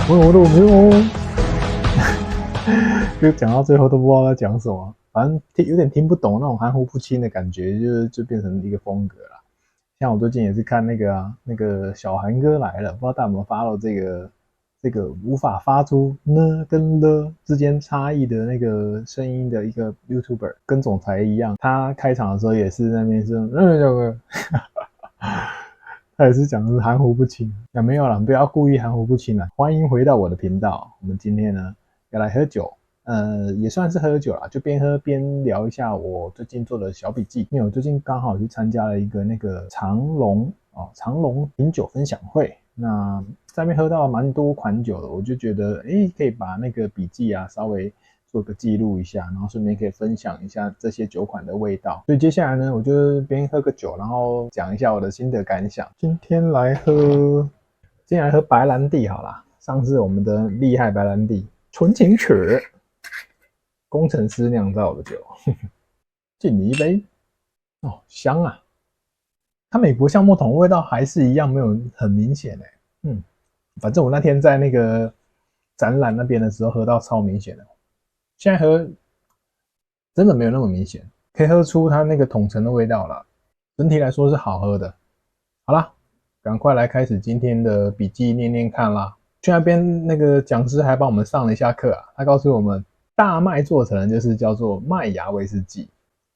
我没有，就讲到最后都不知道在讲什么，反正有点听不懂那种含糊不清的感觉，就变成一个风格了。像我最近也是看那个那个小韩哥来了，不知道大家有没有发到这个无法发出呢跟了之间差异的那个声音的一个 YouTuber，跟总裁一样，他开场的时候也是那边是他也是讲的含糊不清，没有啦，不要故意含糊不清啦。欢迎回到我的频道，我们今天呢要来喝酒，也算是喝酒啦，就边喝边聊一下我最近做的小笔记。因为我最近刚好去参加了一个那个长隆品酒分享会，那在那边喝到蛮多款酒的，我就觉得可以把那个笔记啊稍微做个记录一下，然后顺便可以分享一下这些酒款的味道。所以接下来呢，我就边喝个酒，然后讲一下我的心得感想。今天来喝白兰地好啦，上次我们的厉害白兰地纯情曲，工程师酿造的酒，敬你一杯。哦，香啊！它美国橡木桶味道还是一样，没有很明显反正我那天在那个展览那边的时候喝到超明显的，现在喝真的没有那么明显，可以喝出它那个桶陈的味道了。整体来说是好喝的。好啦，赶快来开始今天的笔记念念看啦。去那边那个讲师还帮我们上了一下课啊，他告诉我们大麦做成的就是叫做麦芽威士忌，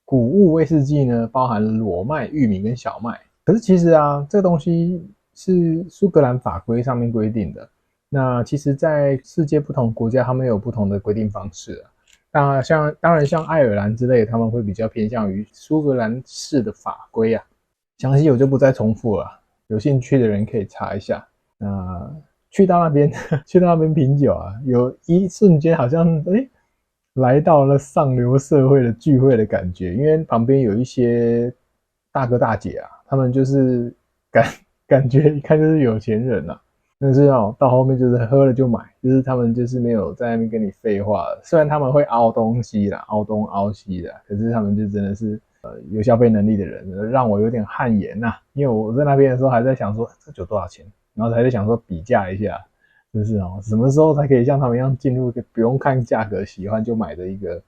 谷物威士忌呢包含裸麦、玉米跟小麦。可是其实啊，这个东西是苏格兰法规上面规定的。那其实在世界不同国家他们有不同的规定方式啊。当然像爱尔兰之类的，他们会比较偏向于苏格兰式的法规啊。详细我就不再重复了，有兴趣的人可以查一下。那去到那边品酒啊，有一瞬间好像来到了上流社会的聚会的感觉，因为旁边有一些大哥大姐啊，他们就是感觉一看就是有钱人啊。但是到后面就是喝了就买，就是他们就是没有在那边跟你废话了。虽然他们会凹东西啦，凹东凹西的，可是他们就真的是有消费能力的人，让我有点汗颜呐。因为我在那边的时候还在想说这酒多少钱，然后还在想说比价一下，就是什么时候才可以像他们一样进入不用看价格喜欢就买的一个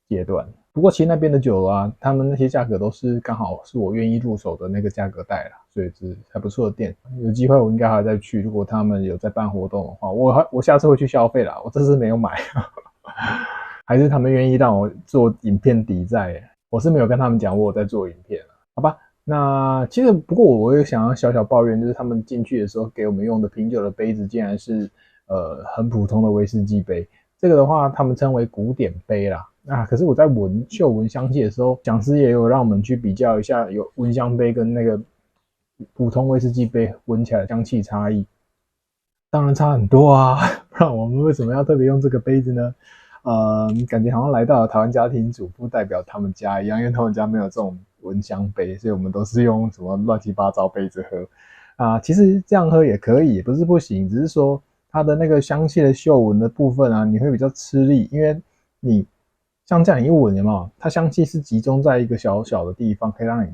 阶段。不过其实那边的酒啊，他们那些价格都是刚好是我愿意入手的那个价格带啦，所以是还不错的店。有机会我应该还再去，如果他们有在办活动的话，我下次会去消费啦。我这次没有买，还是他们愿意让我做影片抵债。我是没有跟他们讲我有在做影片啦，好吧？那其实不过我也想要小小抱怨，就是他们进去的时候给我们用的品酒的杯子竟然是很普通的威士忌杯。这个的话，他们称为古典杯啦。可是我在嗅闻香气的时候，讲师也有让我们去比较一下，有闻香杯跟那个普通威士忌杯闻起来的香气差异。当然差很多啊，不然我们为什么要特别用这个杯子呢？感觉好像来到了台湾家庭主妇代表他们家一样，因为他们家没有这种闻香杯，所以我们都是用什么乱七八糟杯子喝其实这样喝也可以，也不是不行，只是说它的那个香气的嗅闻的部分啊，你会比较吃力，因为你像这样一闻，有没有？它香气是集中在一个小小的地方，可以让你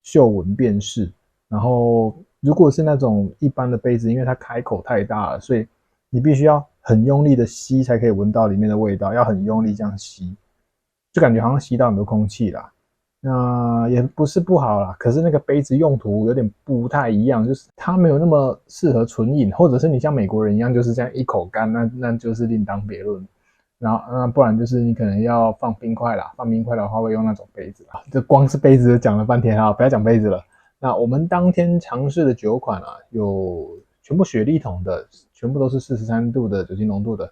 嗅闻辨识。然后如果是那种一般的杯子，因为它开口太大了，所以你必须要很用力的吸才可以闻到里面的味道，要很用力这样吸，就感觉好像吸到很多空气啦。那也不是不好啦，可是那个杯子用途有点不太一样，就是它没有那么适合纯饮，或者是你像美国人一样就是这样一口干，那就是另当别论。然后不然就是你可能要放冰块啦，放冰块的话会用那种杯子啦。这光是杯子讲了半天啊，不要讲杯子了。那我们当天尝试的酒款啊，有全部雪莉桶的，全部都是43度的酒精浓度的。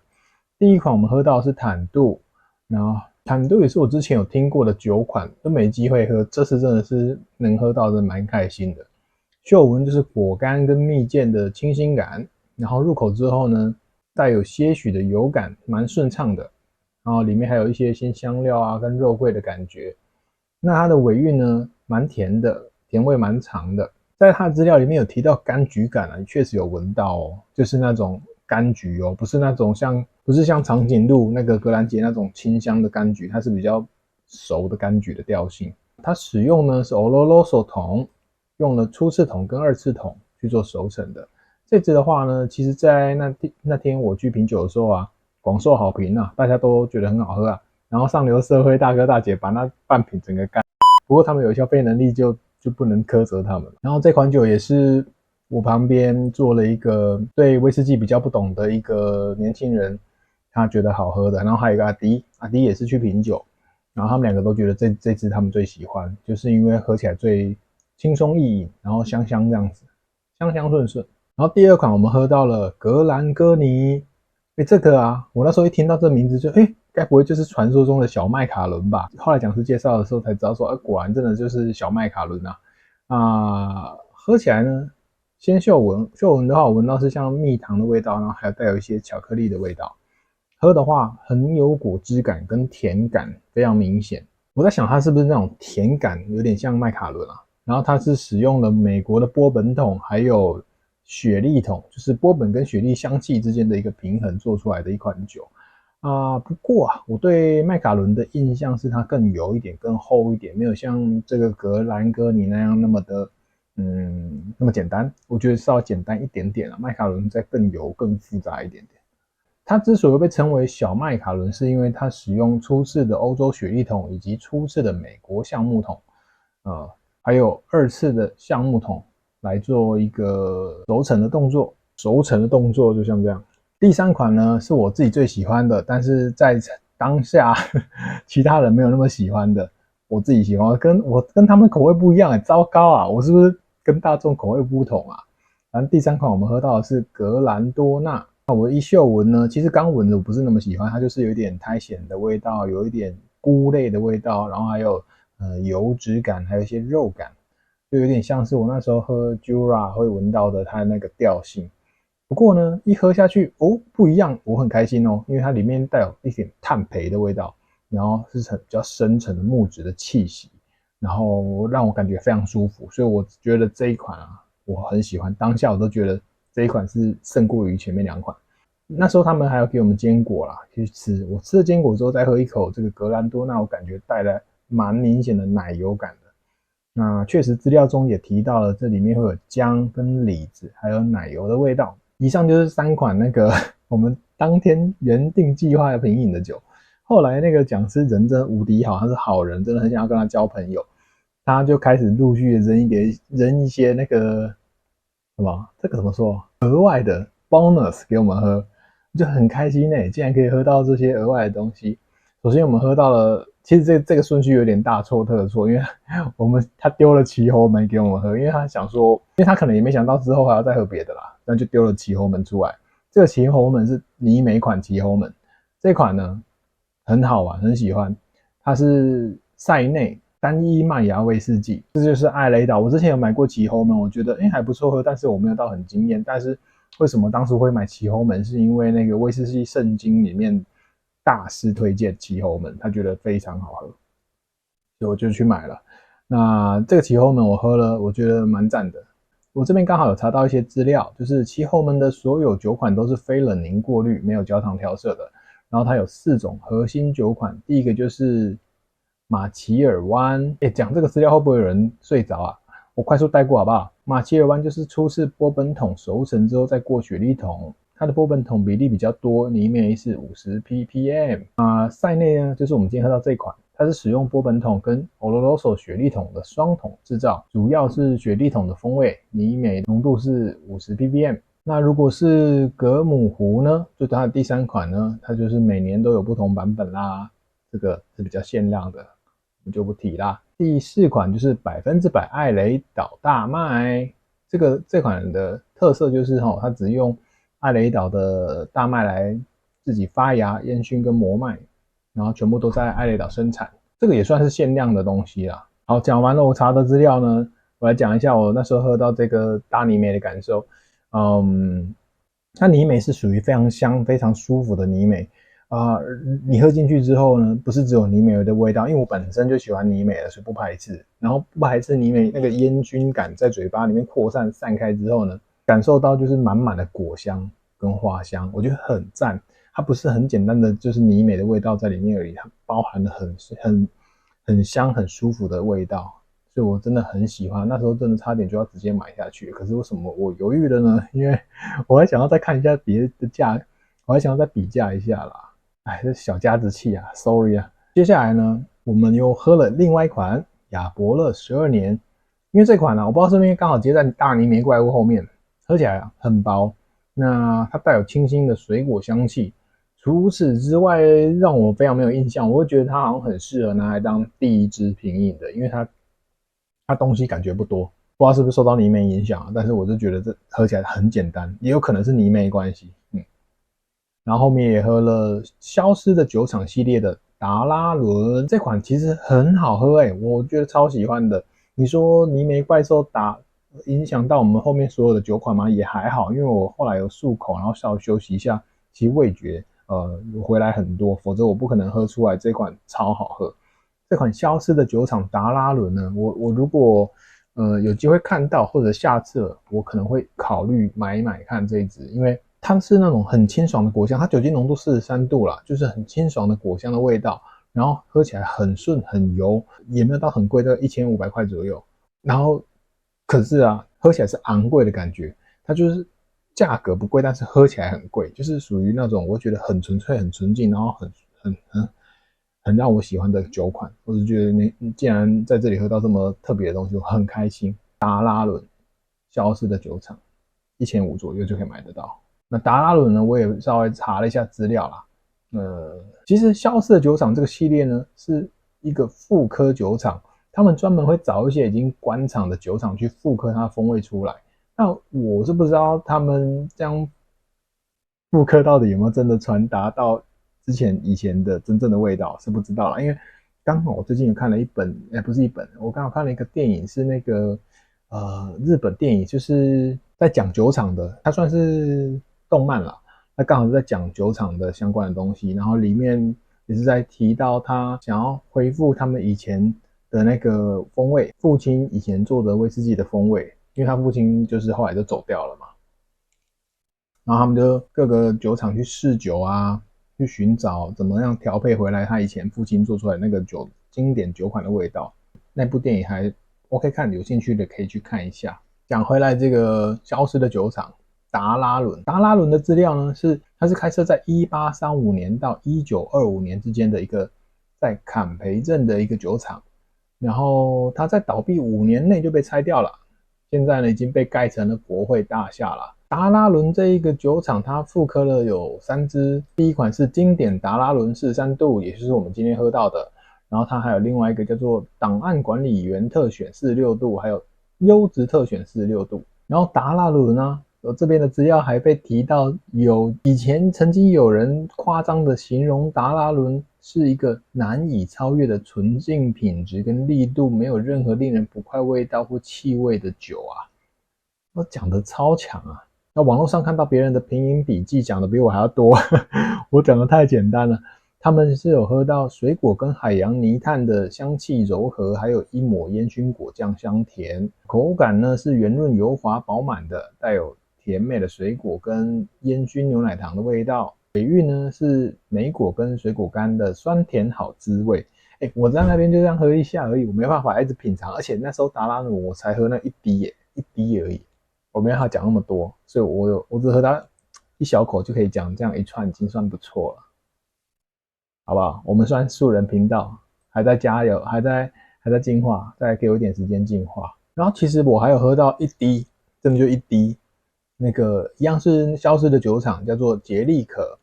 第一款我们喝到的是坦度，然后坦度也是我之前有听过的酒款，都没机会喝，这次真的是能喝到，真的蛮开心的。嗅闻就是果干跟蜜饯的清新感，然后入口之后呢，带有些许的油感，蛮顺畅的。然后里面还有一些新香料啊跟肉桂的感觉。那它的尾韵呢，蛮甜的，甜味蛮长的。在它的资料里面有提到柑橘感啊，确实有闻到哦，就是那种柑橘哦，不是像长颈鹿那个格兰杰那种清香的柑橘，它是比较熟的柑橘的调性。它使用呢是 Oloroso 桶，用了初次桶跟二次桶去做熟成的。这支的话呢，其实在那天我去品酒的时候啊，广受好评啊，大家都觉得很好喝啊。然后上流社会大哥大姐把那半瓶整个干，不过他们有消费能力就不能苛责他们。然后这款酒也是我旁边做了一个对威士忌比较不懂的一个年轻人，他觉得好喝的。然后还有一个阿迪也是去品酒，然后他们两个都觉得这支他们最喜欢，就是因为喝起来最轻松易饮，然后香香这样子，香香顺顺。然后第二款我们喝到了格兰哥尼，这个啊，我那时候一听到这名字就该不会就是传说中的小麦卡伦吧？后来讲师介绍的时候才知道说，果然真的就是小麦卡伦啊。喝起来呢，先嗅闻的话，我闻到是像蜜糖的味道，然后还有带有一些巧克力的味道。喝的话很有果汁感跟甜感，非常明显。我在想它是不是那种甜感有点像麦卡伦啊？然后它是使用了美国的波本桶，还有雪莉桶，就是波本跟雪莉香气之间的一个平衡做出来的一款酒。不过啊，我对麦卡伦的印象是它更油一点、更厚一点，没有像这个格兰哥尼那样那么的，那么简单。我觉得稍微简单一点点啊，麦卡伦再更油、更复杂一点点。它之所以被称为小麦卡伦，是因为它使用初次的欧洲雪莉桶以及初次的美国橡木桶，还有二次的橡木桶来做一个熟成的动作。熟成的动作就像这样。第三款呢是我自己最喜欢的，但是在当下其他人没有那么喜欢的，我自己喜欢，我跟他们口味不一样，糟糕啊！我是不是跟大众口味不同啊？反正第三款我们喝到的是格兰多纳。我一嗅闻呢，其实刚闻的我不是那么喜欢，它就是有一点苔藓的味道，有一点菇类的味道，然后还有油脂感，还有一些肉感，就有点像是我那时候喝 Jura 会闻到的它的那个调性。不过呢，一喝下去不一样，我很开心哦，因为它里面带有一点炭焙的味道，然后是比较深沉的木质的气息，然后让我感觉非常舒服，所以我觉得这一款啊，我很喜欢，当下我都觉得这一款是胜过于前面两款。那时候他们还要给我们坚果啦，去吃。我吃了坚果之后再喝一口这个格兰多纳，我感觉带来蛮明显的奶油感的。那确实资料中也提到了，这里面会有姜跟李子，还有奶油的味道。以上就是三款那个我们当天原定计划要品饮的酒。后来那个讲师人真的无敌好，他是好人，真的很想要跟他交朋友，他就开始陆续扔一些那个什么，这个怎么说，额外的 bonus 给我们喝，就很开心欸，竟然可以喝到这些额外的东西。首先我们喝到了，其实这个顺序有点大错特错，因为他丢了奇侯门给我们喝，因为他想说，因为他可能也没想到之后还要再喝别的啦，那就丢了奇侯门出来。这个奇侯门是尼美款奇侯门，这款呢很好玩，很喜欢，它是塞内单一麦芽威士忌，这就是艾雷岛。我之前有买过奇侯门，我觉得还不错喝，但是我没有到很惊艳。但是为什么当初会买奇侯门，是因为那个威士忌圣经里面大师推荐奇侯门，他觉得非常好喝，所以我就去买了。那这个奇侯门我喝了，我觉得蛮赞的。我这边刚好有查到一些资料，就是奇侯门的所有酒款都是非冷凝过滤，没有焦糖调色的。然后它有4种核心酒款，第一个就是马奇尔湾。讲这个资料会不会有人睡着啊？我快速带过好不好？马奇尔湾就是初次波本桶熟成之后再过雪莉桶，它的波本桶比例比较多，泥煤是50 ppm。塞内呢，就是我们今天喝到这款，它是使用波本桶跟 Oloroso 雪莉桶的双桶制造，主要是雪莉桶的风味，泥煤浓度是50 ppm。那如果是格姆湖呢，就它的第3款呢，它就是每年都有不同版本啦，这个是比较限量的，我们就不提啦。第4款就是100%艾雷岛大麦，这款的特色就是它只用艾雷岛的大麦来自己发芽、烟熏跟磨麦，然后全部都在艾雷岛生产，这个也算是限量的东西啦。好，讲完了我查的资料呢，我来讲一下我那时候喝到这个大泥煤的感受。它泥煤是属于非常香、非常舒服的泥煤你喝进去之后呢，不是只有泥煤的味道，因为我本身就喜欢泥煤的，所以不排斥。然后不排斥泥煤那个烟熏感在嘴巴里面扩散开之后呢，感受到就是满满的果香跟花香，我觉得很赞。它不是很简单的就是泥煤的味道在里面而已，它包含了很香、很舒服的味道，所以我真的很喜欢，那时候真的差点就要直接买下去，可是为什么我犹豫了呢？因为我还想要再看一下别的价，我还想要再比价一下啦。哎，这小家子气啊 ，sorry 啊。接下来呢，我们又喝了另外一款亚伯乐12年，因为这款呢，我不知道是不是因为刚好接在大泥煤怪物后面，喝起来很薄，那它带有清新的水果香气。除此之外，让我非常没有印象，我会觉得它好像很适合拿来当第一支品饮的，因为它东西感觉不多，不知道是不是受到泥煤影响，但是我就觉得这喝起来很简单，也有可能是泥煤关系。然后后面也喝了消失的酒厂系列的达拉伦，这款其实很好喝我觉得超喜欢的。你说泥煤怪兽影响到我们后面所有的酒款吗？也还好，因为我后来有漱口，然后稍微休息一下，其实味觉回来很多，否则我不可能喝出来这款超好喝。这款消失的酒厂达拉伦呢，我如果有机会看到，或者下次我可能会考虑买看这一支，因为它是那种很清爽的果香，它酒精浓度43度啦，就是很清爽的果香的味道，然后喝起来很顺很油，也没有到很贵，大概1500块左右。然后可是啊，喝起来是昂贵的感觉，它就是价格不贵，但是喝起来很贵，就是属于那种我觉得很纯粹、很纯净，然后很让我喜欢的酒款。我就觉得你既然在这里喝到这么特别的东西，我很开心。达拉伦消失的酒厂，1500左右就可以买得到。那达拉伦呢，我也稍微查了一下资料啦。其实消失的酒厂这个系列呢，是一个复刻酒厂，他们专门会找一些已经关厂的酒厂去复刻它的风味出来。那我是不知道他们这样复刻到底有没有真的传达到以前的真正的味道，是不知道啦。因为刚好我最近有看了一本，不是一本，我刚好看了一个电影，是那个日本电影，就是在讲酒厂的，它算是动漫啦。那刚好是在讲酒厂的相关的东西，然后里面也是在提到他想要恢复他们以前的那个风味，父亲以前做的威士忌的风味，因为他父亲就是后来就走掉了嘛。然后他们就各个酒厂去试酒啊，去寻找怎么样调配回来他以前父亲做出来那个经典酒款的味道。那部电影还 OK 看，有兴趣的可以去看一下。讲回来，这个消失的酒厂达拉伦的资料呢，它是开设在1835年到1925年之间的一个在坎培镇的一个酒厂，然后它在倒闭5年内就被拆掉了，现在呢已经被盖成了国会大厦了。达拉伦这一个酒厂，它复刻了有3支，第一款是经典达拉伦43度，也就是我们今天喝到的。然后它还有另外一个叫做档案管理员特选46度，还有优质特选46度。然后达拉伦呢，这边的资料还被提到，以前曾经有人夸张的形容达拉伦是一个难以超越的纯净品质跟力度，没有任何令人不快味道或气味的酒啊。我讲的超强啊！那网络上看到别人的品饮笔记讲的比我还要多，我讲的太简单了。他们是有喝到水果跟海洋泥炭的香气柔和，还有一抹烟熏果酱香甜，口感呢是圆润油滑饱满的，带有甜美的水果跟烟熏牛奶糖的味道。尾韵呢是莓果跟水果干的酸甜好滋味。我在那边就这样喝一下而已，我没办法一直品尝，而且那时候达拉伦我才喝那一滴一滴而已。我没办法讲那么多，所以我只喝到一小口就可以讲这样一串，已经算不错了，好不好？我们算素人频道，还在加油，还在进化，再给我一点时间进化。然后其实我还有喝到一滴，真的就一滴，那个一样是消失的酒厂，叫做杰利可。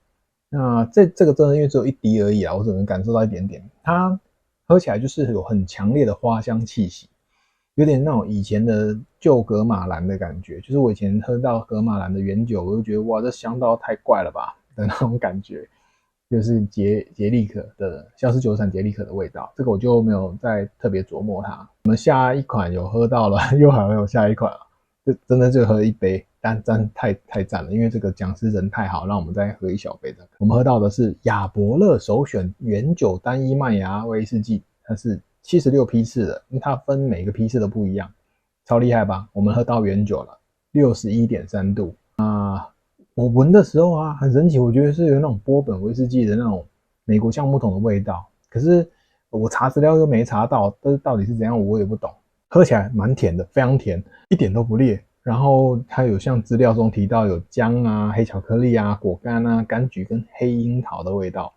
那这个真的因为只有一滴而已啊，我只能感受到一点点，它喝起来就是有很强烈的花香气息。有点那种以前的旧格马兰的感觉，就是我以前喝到格马兰的原酒，我就觉得哇，这香到太怪了吧的那种感觉，就是杰利可的消失酒厂杰利可的味道。这个我就没有再特别琢磨它。我们下一款有喝到了，又还有下一款了，就真的就喝一杯，但真太赞了，因为这个讲师人太好，让我们再喝一小杯的。我们喝到的是亚伯乐首选原酒单一麦芽威士忌，它是76批次的，因为它分每个批次都不一样，超厉害吧？我们喝到原酒了，61.3度啊！我闻的时候啊，很神奇，我觉得是有那种波本威士忌的那种美国橡木桶的味道，可是我查资料又没查到，但是到底是怎样我也不懂。喝起来蛮甜的，非常甜，一点都不烈。然后它有像资料中提到有姜啊、黑巧克力啊、果干啊、柑橘跟黑樱桃的味道，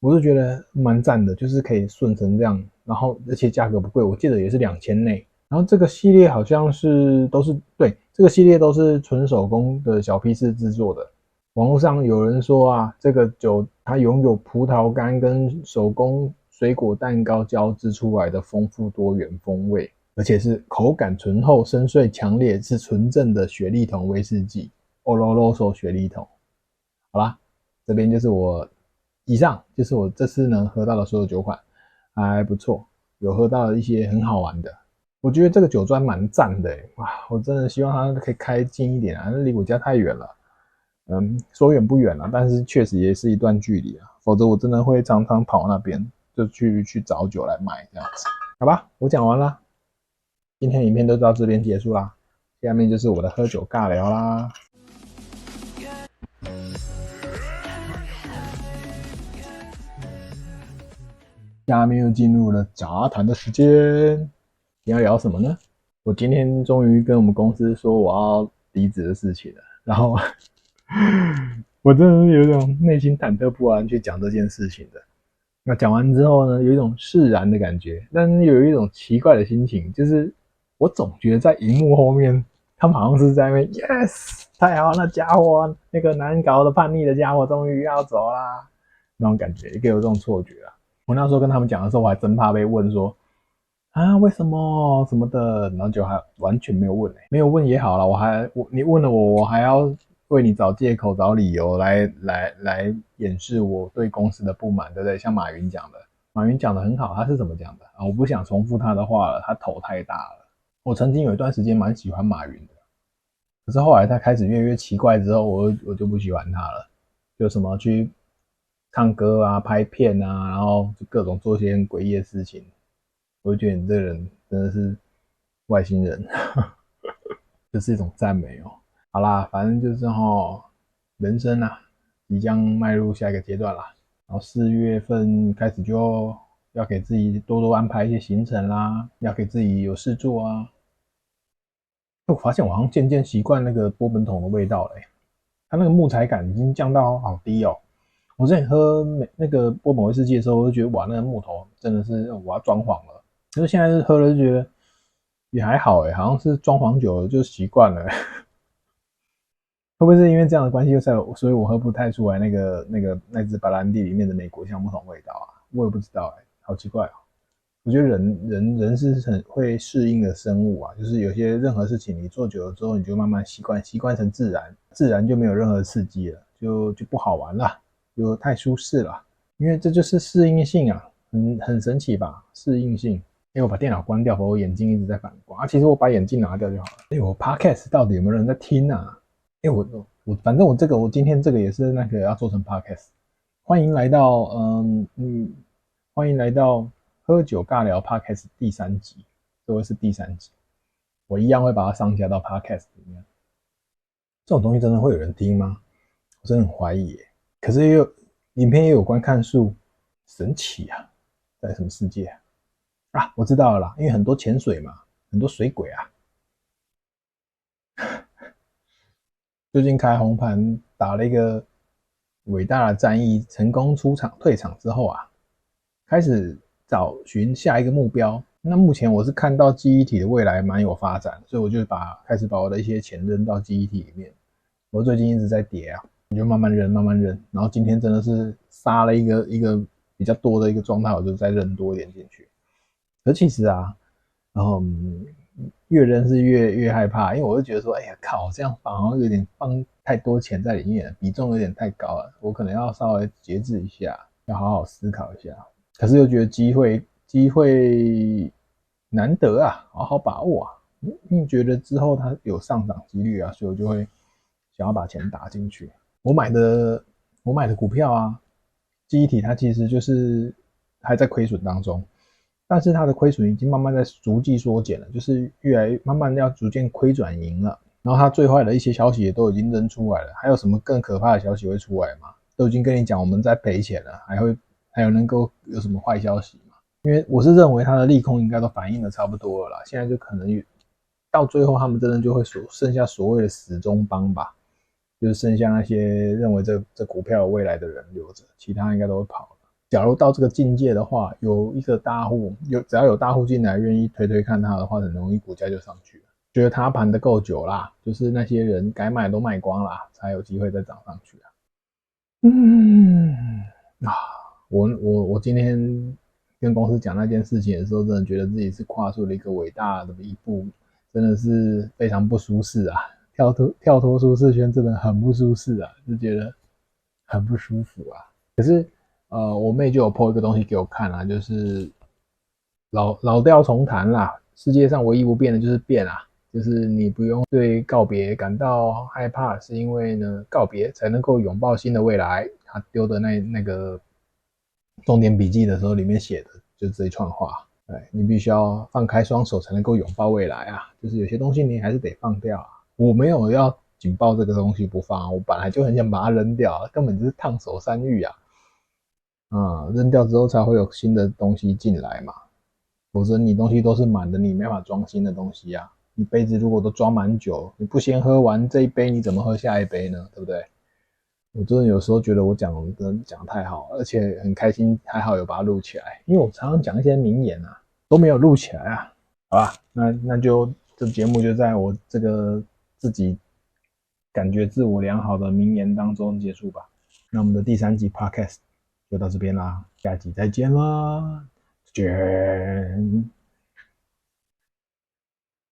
我就觉得蛮赞的，就是可以顺成这样，然后而且价格不贵，我记得也是2000内。然后这个系列好像对，这个系列都是纯手工的小批次制作的。网络上有人说啊，这个酒它拥有葡萄干跟手工水果蛋糕交织出来的丰富多元风味。而且是口感醇厚、深邃、强烈，是纯正的雪莉桶威士忌 Oloroso 雪莉桶。好啦，这边就是以上就是我这次能喝到的所有酒款，还不错，有喝到一些很好玩的。我觉得这个酒庄蛮赞的哇！我真的希望它可以开近一点啊，那离我家太远了。说远不远啦，但是确实也是一段距离啊，否则我真的会常常跑那边，就去找酒来买这样子。好吧，我讲完了。今天影片就到这边结束啦，下面就是我的喝酒尬聊啦。下面又进入了杂谈的时间，你要聊什么呢？我今天终于跟我们公司说我要离职的事情了，然后我真的是有一种内心忐忑不安去讲这件事情的。那讲完之后呢，有一种释然的感觉，但是有一种奇怪的心情，就是我总觉得在荧幕后面，他们好像是在那边 yes 太好，那家伙那个难搞的叛逆的家伙终于要走啦，那种感觉，也给我这种错觉啊。我那时候跟他们讲的时候，我还真怕被问说啊为什么什么的，然后就还完全没有问没有问也好了，你问了我还要为你找借口找理由来掩饰我对公司的不满，对不对？像马云讲的很好，他是怎么讲的啊？我不想重复他的话了，他头太大了。我曾经有一段时间蛮喜欢马云的，可是后来他开始越来越奇怪之后，我就不喜欢他了。就什么去唱歌啊、拍片啊，然后就各种做些很诡异的事情，我就觉得你这个人真的是外星人，这是一种赞美哦。好啦，反正就是人生啊，即将迈入下一个阶段啦。然后4月份开始就要给自己多多安排一些行程啦，要给自己有事做啊。我发现我好像渐渐习惯那个波本桶的味道了它那个木材感已经降到好低哦。我之前喝那个波本威士忌的时候，我就觉得哇，那个木头真的是我要装潢了。可是现在是喝了就觉得也还好好像是装潢久了就习惯了。会不会是因为这样的关系，所以我喝不太出来那支白兰地里面的美国橡木桶味道啊？我也不知道好奇怪哦。我觉得人是很会适应的生物啊，就是有些任何事情你做久了之后，你就慢慢习惯成自然，自然就没有任何刺激了，就不好玩了，就太舒适了。因为这就是适应性啊，很神奇吧？适应性。因为我把电脑关掉，我眼睛一直在反光啊。其实我把眼镜拿掉就好了。我 podcast 到底有没有人在听啊？反正我今天这个也是那个要做成 podcast。欢迎来到欢迎来到喝酒尬聊 podcast 第3集，这会是第3集，我一样会把它上架到 podcast 里面。这种东西真的会有人听吗？我真的很怀疑可是影片也有观看数，神奇啊，在什么世界啊？我知道了啦，因为很多潜水嘛，很多水鬼啊。最近开红盘打了一个伟大的战役，成功退场之后啊，开始找寻下一个目标。那目前我是看到记忆体的未来蛮有发展，所以我就开始把我的一些钱扔到记忆体里面。我最近一直在跌啊，我就慢慢扔，然后今天真的是杀了一个比较多的一个状态，我就再扔多一点进去。可其实啊，越扔是越害怕，因为我就觉得说，哎呀靠，这样好像有点放太多钱在里面，比重有点太高了，我可能要稍微节制一下，要好好思考一下。可是又觉得机会难得啊，好好把握啊，因为觉得之后它有上涨几率啊，所以我就会想要把钱打进去。我买的股票啊，记忆体它其实就是还在亏损当中。但是它的亏损已经慢慢在逐季缩减了，就是慢慢要逐渐亏转盈了。然后它最坏的一些消息也都已经扔出来了，还有什么更可怕的消息会出来吗？都已经跟你讲我们在赔钱了，还有能够有什么坏消息吗？因为我是认为它的利空应该都反映的差不多了啦，现在就可能到最后他们真的就会剩下所谓的死忠帮吧，就是剩下那些认为这股票有未来的人留着，其他应该都会跑了。假如到这个境界的话，有一个大户只要有大户进来愿意推看它的话，很容易股价就上去了。觉得它盘得够久啦，就是那些人该卖都卖光啦，才有机会再涨上去啊。啊，我今天跟公司讲那件事情的时候，真的觉得自己是跨出了一个伟大的一步，真的是非常不舒适啊！跳脱舒适圈真的很不舒适啊，就觉得很不舒服啊。可是我妹就有 po 一个东西给我看啊，就是老调重弹啦，世界上唯一不变的就是变啊，就是你不用对告别感到害怕，是因为呢告别才能够拥抱新的未来。他丢的那个重点笔记的时候，里面写的就是这一串话。对，你必须要放开双手才能够拥抱未来啊！就是有些东西你还是得放掉啊。我没有要紧抱这个东西不放啊，我本来就很想把它扔掉，根本就是烫手山芋啊！扔掉之后才会有新的东西进来嘛，否则你东西都是满的，你没法装新的东西啊。你杯子如果都装满酒，你不先喝完这一杯，你怎么喝下一杯呢？对不对？我真的有时候觉得我讲太好，而且很开心，还好有把它录起来，因为我常常讲一些名言啊，都没有录起来啊。好吧，那就这节目就在我这个自己感觉自我良好的名言当中结束吧。那我们的第3集 podcast 就到这边啦，下集再见啦，再见。